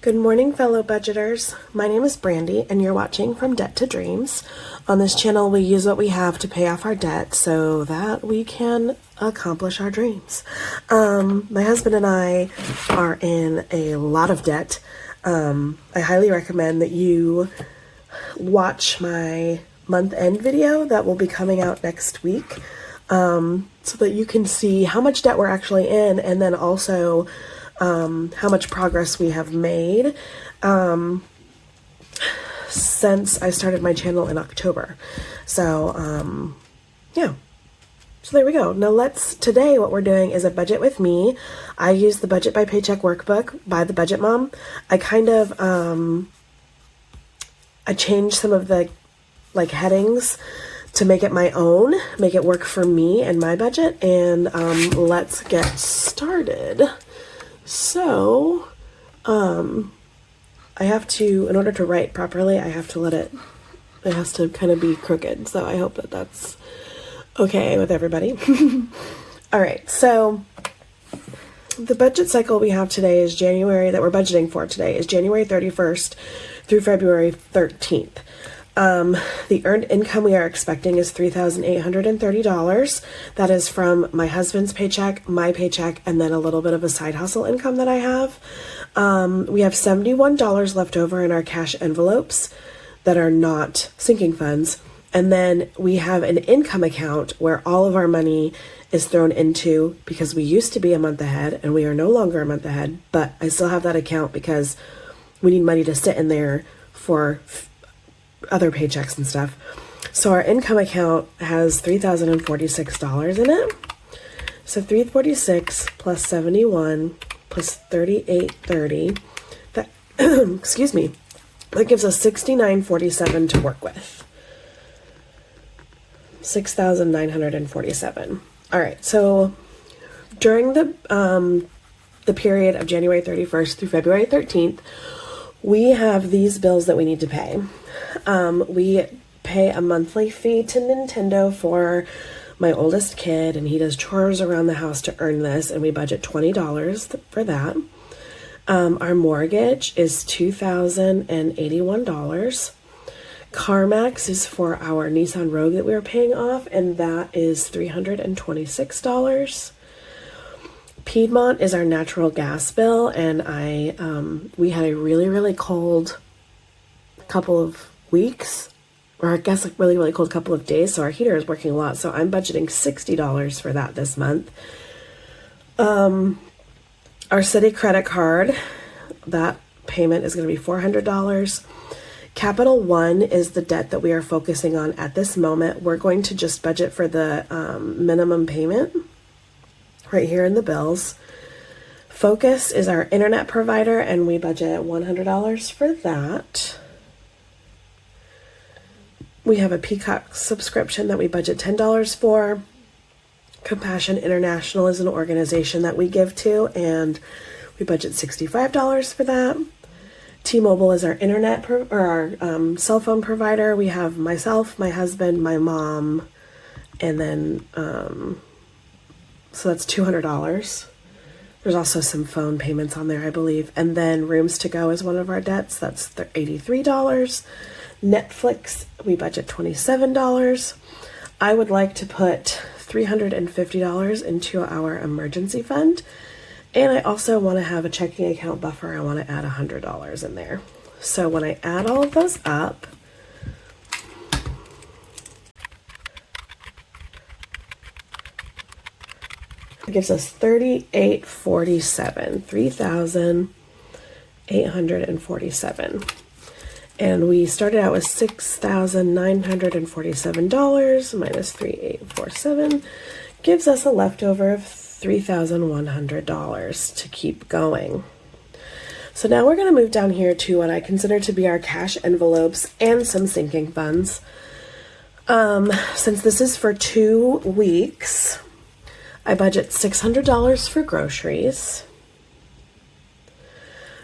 Good morning, fellow budgeters. My name is Brandy, and you're watching From Debt to Dreams. On this channel, we use what we have to pay off our debt so that we can accomplish our dreams. My husband and I are in a lot of debt. I highly recommend that you watch my month-end video that will be coming out next week, so that you can see how much debt we're actually in, and then also how much progress we have made since I started my channel in October. So, yeah. So there we go. Now today what we're doing is a budget with me. I use the Budget by Paycheck workbook by the Budget Mom. I kind of, I changed some of the headings to make it my own, make it work for me and my budget, and let's get started. So, I have to, in order to write properly, I have to it has to kind of be crooked. So I hope that that's okay with everybody. All right. So the budget cycle we have today is that we're budgeting for today is January 31st through February 13th. The earned income we are expecting is $3,830. That is from my husband's paycheck, my paycheck, and then a little bit of a side hustle income that I have. We have $71 left over in our cash envelopes that are not sinking funds. And then we have an income account where all of our money is thrown into, because we used to be a month ahead and we are no longer a month ahead, but I still have that account because we need money to sit in there for other paychecks and stuff. So our income account has $3,046 in it. So 346 plus 71 plus 3830. That excuse me. That gives us $6,947 to work with. $6,947. All right. So during the period of January 31st through February 13th, we have these bills that we need to pay. We pay a monthly fee to Nintendo for my oldest kid, and he does chores around the house to earn this, and we budget $20 for that. Our mortgage is $2,081. CarMax is for our Nissan Rogue that we are paying off, and that is $326. Piedmont is our natural gas bill, and we had a really, really cold couple of weeks, or I guess really, really cold couple of days, so our heater is working a lot, so I'm budgeting $60 for that this month. Our city credit card, that payment is going to be $400. Capital One is the debt that we are focusing on at this moment. We're going to just budget for the minimum payment right here in the bills. Focus is our internet provider, and we budget $100 for that. We have a Peacock subscription that we budget $10 for. Compassion International is an organization that we give to, and we budget $65 for that. T-Mobile is our internet our cell phone provider. We have myself, my husband, my mom, and then so that's $200. There's also some phone payments on there, I believe. And then Rooms to Go is one of our debts. That's $83. Netflix, we budget $27. I would like to put $350 into our emergency fund. And I also want to have a checking account buffer. I want to add $100 in there. So when I add all of those up, it gives us $3,847. And we started out with $6,947 minus $3,847 gives us a leftover of $3,100 to keep going. So now we're going to move down here to what I consider to be our cash envelopes and some sinking funds. Since this is for 2 weeks, I budget $600 for groceries.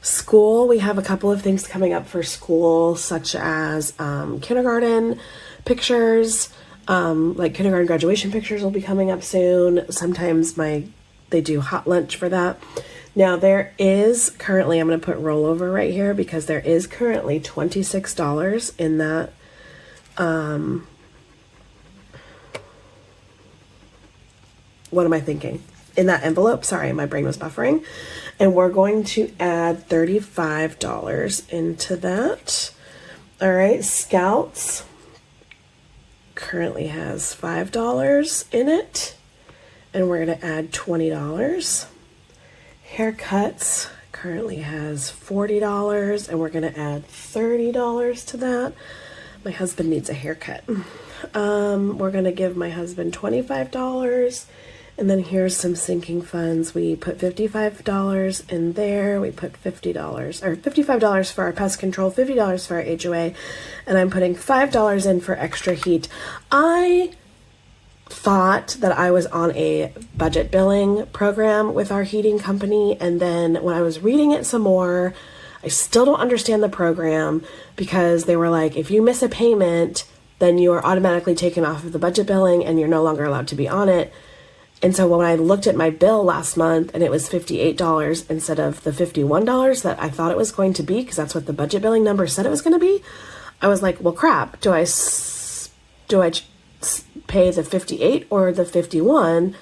School, we have a couple of things coming up for school, such as kindergarten pictures, like kindergarten graduation pictures will be coming up soon. Sometimes they do hot lunch for that. Now there is currently, I'm going to put rollover right here because there is currently $26 in that, what am I thinking? In that envelope, sorry, my brain was buffering. And we're going to add $35 into that. All right, Scouts currently has $5 in it. And we're going to add $20. Haircuts currently has $40, and we're going to add $30 to that. My husband needs a haircut. We're going to give my husband $25. And then here's some sinking funds. We put $55 in there. We put $50 or $55 for our pest control, $50 for our HOA, and I'm putting $5 in for extra heat. I thought that I was on a budget billing program with our heating company, and then when I was reading it some more, I still don't understand the program because they were like, if you miss a payment, then you are automatically taken off of the budget billing and you're no longer allowed to be on it. And so when I looked at my bill last month and it was $58 instead of the $51 that I thought it was going to be, because that's what the budget billing number said it was going to be, I was like, well, crap, do I pay the 58 or the 51?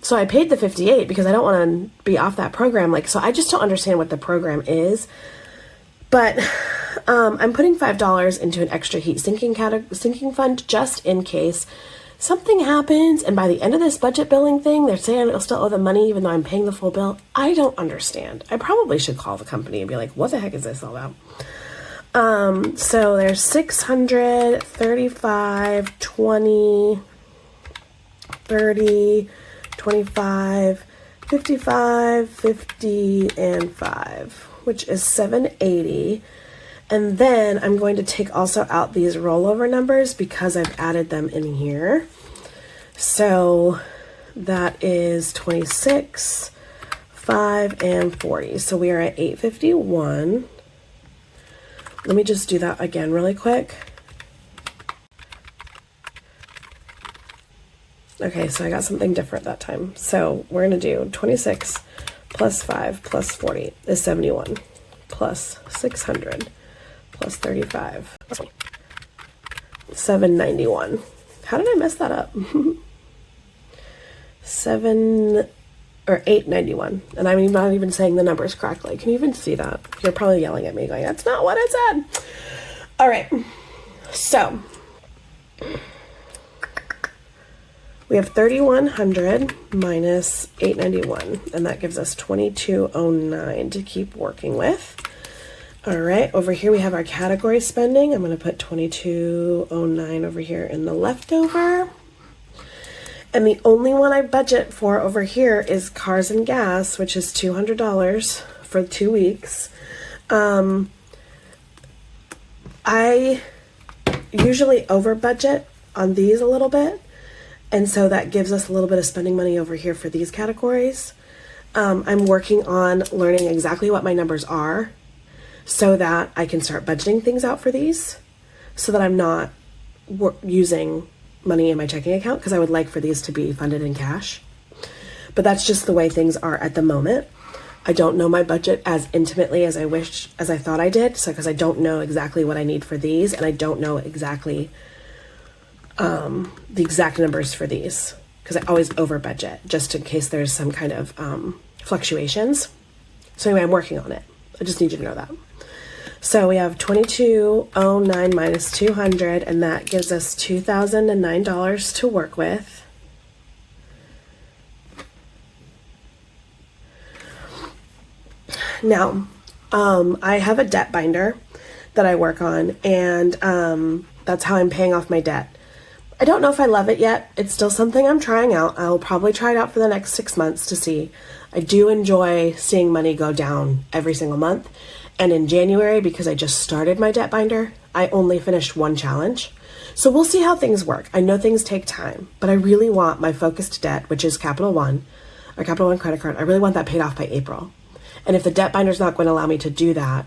So I paid the 58 because I don't want to be off that program. Like, so I just don't understand what the program is. But I'm putting $5 into an extra heat sinking fund just in case something happens, and by the end of this budget billing thing, they're saying I'll still owe them money even though I'm paying the full bill. I don't understand. I probably should call the company and be like, what the heck is this all about? So there's 600, 35, 20, 30, 25, 55, 50, and 5, which is 780. And then I'm going to take also out these rollover numbers because I've added them in here. So that is 26, 5, and 40. So we are at 851. Let me just do that again really quick. Okay, so I got something different that time. So we're going to do 26 plus 5 plus 40 is 71 plus 600 plus 35, 791. How did I mess that up? 891. And I'm not even saying the numbers correctly. Can you even see that? You're probably yelling at me going, that's not what I said. All right. So we have 3,100 minus 891, and that gives us 2,209 to keep working with. All right, over here we have our category spending. I'm going to put 2,209 over here in the leftover. And the only one I budget for over here is cars and gas, which is $200 for 2 weeks. I usually over budget on these a little bit, and so that gives us a little bit of spending money over here for these categories. I'm working on learning exactly what my numbers are, so that I can start budgeting things out for these, so that I'm not using money in my checking account, because I would like for these to be funded in cash. But that's just the way things are at the moment. I don't know my budget as intimately as I thought I did, so because I don't know exactly what I need for these, and I don't know exactly the exact numbers for these, because I always over budget just in case there's some kind of fluctuations. So anyway, I'm working on it. I just need you to know that. So we have 2,209 minus 200, and that gives us $2,009 to work with. Now, I have a debt binder that I work on, and that's how I'm paying off my debt. I don't know if I love it yet. It's still something I'm trying out. I'll probably try it out for the next 6 months to see. I do enjoy seeing money go down every single month. And in January, because I just started my debt binder, I only finished one challenge. So we'll see how things work. I know things take time, but I really want my focused debt, which is Capital One, or Capital One credit card. I really want that paid off by April. And if the debt binder's not going to allow me to do that,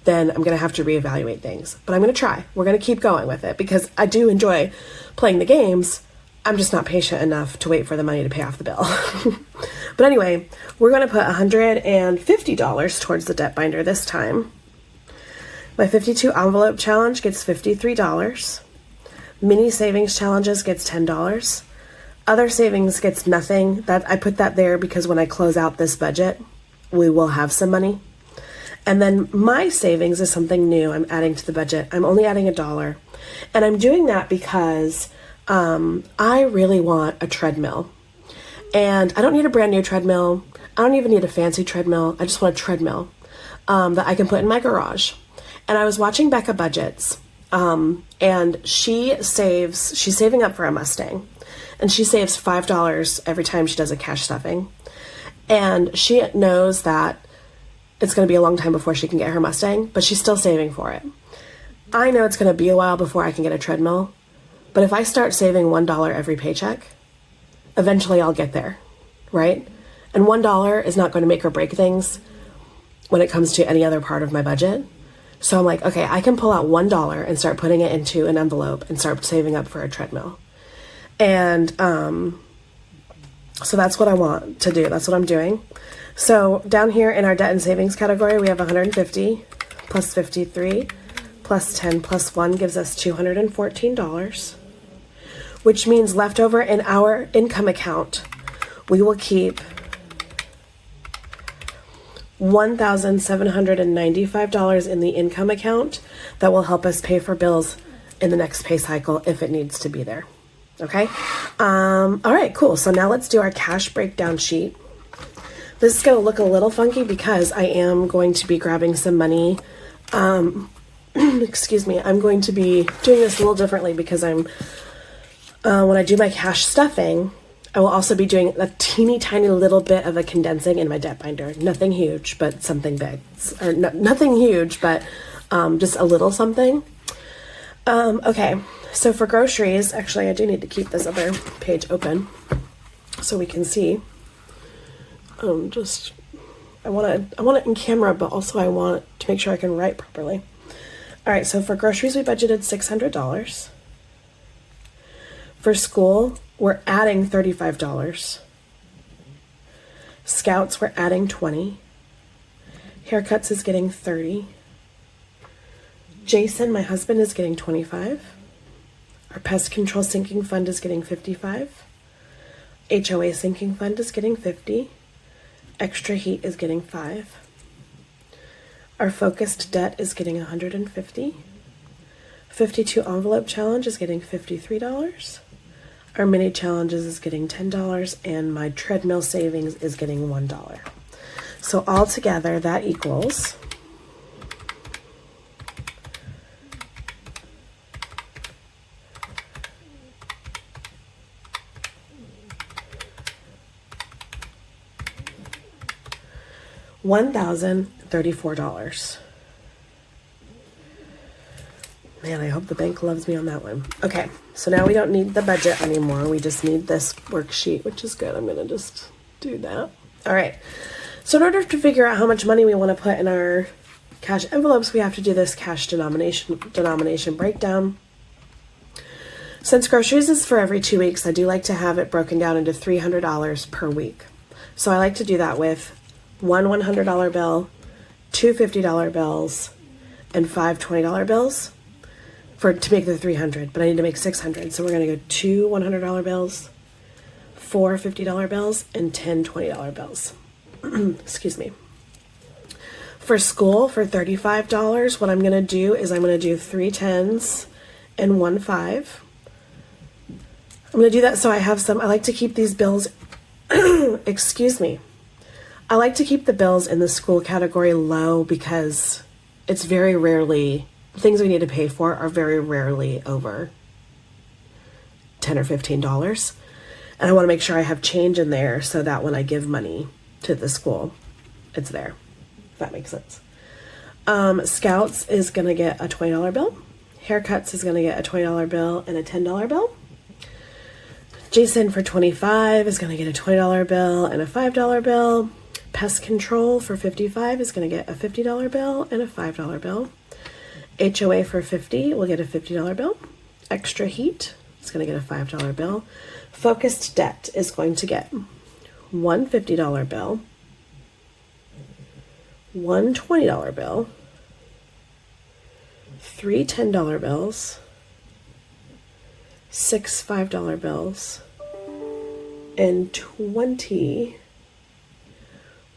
then I'm going to have to reevaluate things. But I'm going to try. We're going to keep going with it because I do enjoy playing the games. I'm just not patient enough to wait for the money to pay off the bill. But anyway, we're going to put $150 towards the debt binder this time. My 52 envelope challenge gets $53. Mini savings challenges gets $10. Other savings gets nothing. That I put that there because when I close out this budget, we will have some money. And then my savings is something new I'm adding to the budget. I'm only adding $1. And I'm doing that because I really want a treadmill. And I don't need a brand new treadmill. I don't even need a fancy treadmill. I just want a treadmill that I can put in my garage. And I was watching Becca Budgets, and she's saving up for a Mustang. And she saves $5 every time she does a cash stuffing. And she knows that it's going to be a long time before she can get her Mustang, but she's still saving for it. I know it's going to be a while before I can get a treadmill, but if I start saving $1 every paycheck, eventually I'll get there, right? And $1 is not going to make or break things when it comes to any other part of my budget. So I'm like, okay, I can pull out $1 and start putting it into an envelope and start saving up for a treadmill. And so that's what I want to do. That's what I'm doing. So down here in our debt and savings category, we have 150 plus 53 plus 10 plus 1 gives us $214, which means left over in our income account, we will keep $1,795 in the income account that will help us pay for bills in the next pay cycle if it needs to be there. Okay. All right, cool. So now let's do our cash breakdown sheet. This is going to look a little funky because I am going to be grabbing some money. Excuse me. I'm going to be doing this a little differently because when I do my cash stuffing, I will also be doing a teeny tiny little bit of a condensing in my debt binder. Nothing huge, but something big. Or nothing huge, but just a little something. Okay. So for groceries, actually, I do need to keep this other page open so we can see. I want it in camera, but also I want to make sure I can write properly. All right, so for groceries, we budgeted $600. For school, we're adding $35. Scouts, we're adding $20. Haircuts is getting $30. Jason, my husband, is getting $25. Our pest control sinking fund is getting $55. HOA sinking fund is getting $50. Extra heat is getting $5. Our focused debt is getting $150. 52 envelope challenge is getting $53. Our mini challenges is getting $10, and my treadmill savings is getting $1. So all together that equals $1,034. Man, I hope the bank loves me on that one. Okay, so now we don't need the budget anymore. We just need this worksheet, which is good. I'm going to just do that. All right. So in order to figure out how much money we want to put in our cash envelopes, we have to do this cash denomination breakdown. Since groceries is for every 2 weeks, I do like to have it broken down into $300 per week. So I like to do that with one $100 bill, two $50 bills, and five $20 bills to make the 300, but I need to make 600. So we're going to go two $100 bills, four $50 bills, and 10 $20 bills. Excuse me. For school, for $35, what I'm going to do is I'm going to do three 10s and one 5. I'm going to do that so I have some. I like to keep these bills, excuse me. I like to keep the bills in the school category low because it's very rarely, things we need to pay for are very rarely over $10 or $15. And I want to make sure I have change in there so that when I give money to the school, it's there. If that makes sense. Scouts is going to get a $20 bill. Haircuts is going to get a $20 bill and a $10 bill. Jason for 25 is going to get a $20 bill and a $5 bill. Pest control for 55 is going to get a $50 bill and a $5 bill. HOA for 50 will get a $50 bill. Extra heat is going to get a $5 bill. Focused debt is going to get one $50 bill, one $20 bill, three $10 bills, six $5 bills, and 20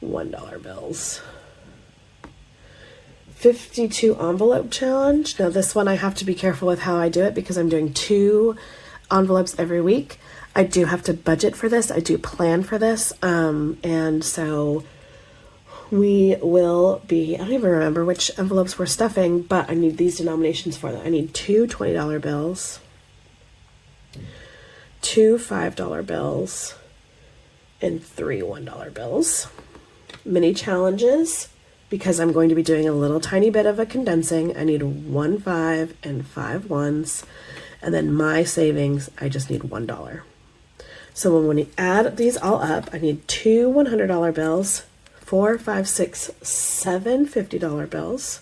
$1 bills. 52 envelope challenge. Now this one I have to be careful with how I do it because I'm doing 2 envelopes every week. I do have to budget for this. I do plan for this. And so we will be, I don't even remember which envelopes we're stuffing, but I need these denominations for that. I need 2 $20 bills, 2 $5 bills, and 3 $1 bills. Mini challenges. Because I'm going to be doing a little tiny bit of a condensing, I need 1 5 and 5 1s. And then my savings, I just need $1. So when we add these all up, I need 2 $100 bills, 4, 5, 6, 7 $50 bills,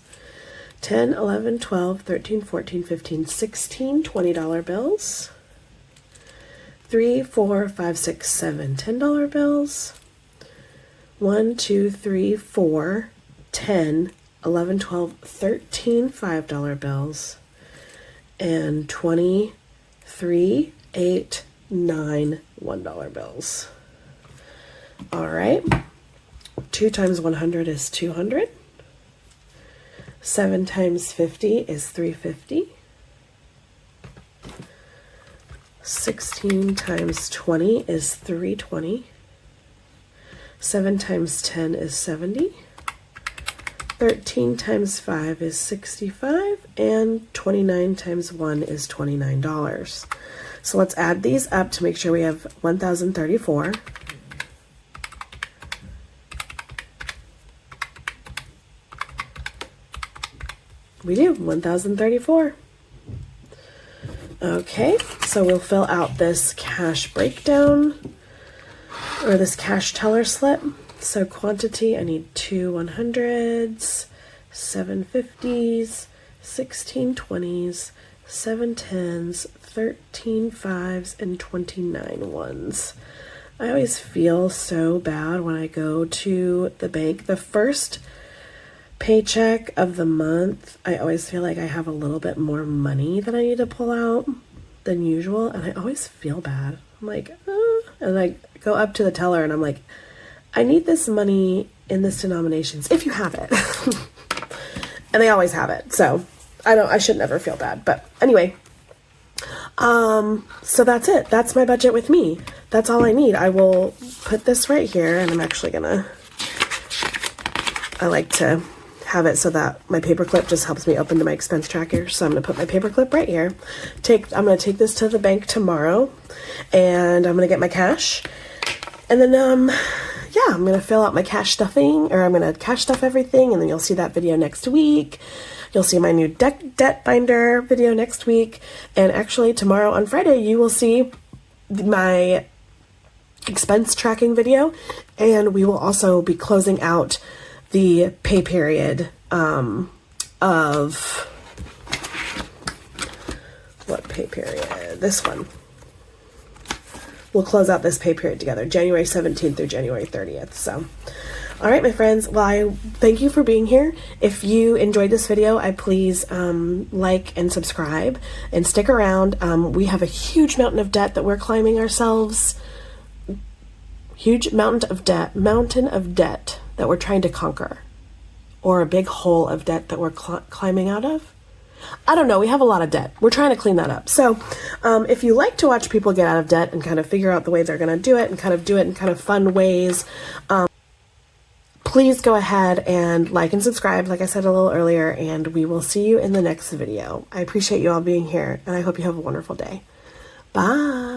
10, 11, 12, 13, 14, 15, 16 $20 bills, 3, 4, 5, 6, 7 $10 bills, 1, 2, 3, 4, 10, 11, 12, 13 $5 bills, and 23, 8, 9 $1 bills. All right. 2 times 100 is 200. 7 times 50 is 350. 16 times 20 is 320. 7 times 10 is 70. 13 times 5 is 65, and 29 times 1 is $29. So let's add these up to make sure we have 1,034. We do, 1,034. Okay, so we'll fill out this cash breakdown, or this cash teller slip. So quantity, I need 2 100s, 7 50s, 16 20s, 7 10s, 13 5s, and 29 1s. I always feel so bad when I go to the bank. The first paycheck of the month, I always feel like I have a little bit more money that I need to pull out than usual, and I always feel bad. I'm like, and I go up to the teller and I'm like, I need this money in this denominations if you have it. And they always have it. So I should never feel bad. But anyway, so that's it. That's my budget with me. That's all I need. I will put this right here, and I'm actually I like to have it so that my paperclip just helps me open to my expense tracker. So I'm going to put my paperclip right here. I'm going to take this to the bank tomorrow, and I'm going to get my cash. And then, yeah, I'm going to fill out my cash stuffing, or I'm going to cash stuff everything, and then you'll see that video next week. You'll see my new debt binder video next week. And actually tomorrow on Friday, you will see my expense tracking video, and we will also be closing out the pay period of, what pay period? This one. We'll close out this pay period together, January 17th through January 30th. So, all right, my friends. Well, I thank you for being here. If you enjoyed this video, please like and subscribe and stick around. We have a huge mountain of debt that we're climbing ourselves. Huge mountain of debt that we're trying to conquer, or a big hole of debt that we're climbing out of. I don't know. We have a lot of debt. We're trying to clean that up. So if you like to watch people get out of debt and kind of figure out the way they're going to do it and kind of do it in kind of fun ways, please go ahead and like and subscribe, like I said a little earlier, and we will see you in the next video. I appreciate you all being here, and I hope you have a wonderful day. Bye.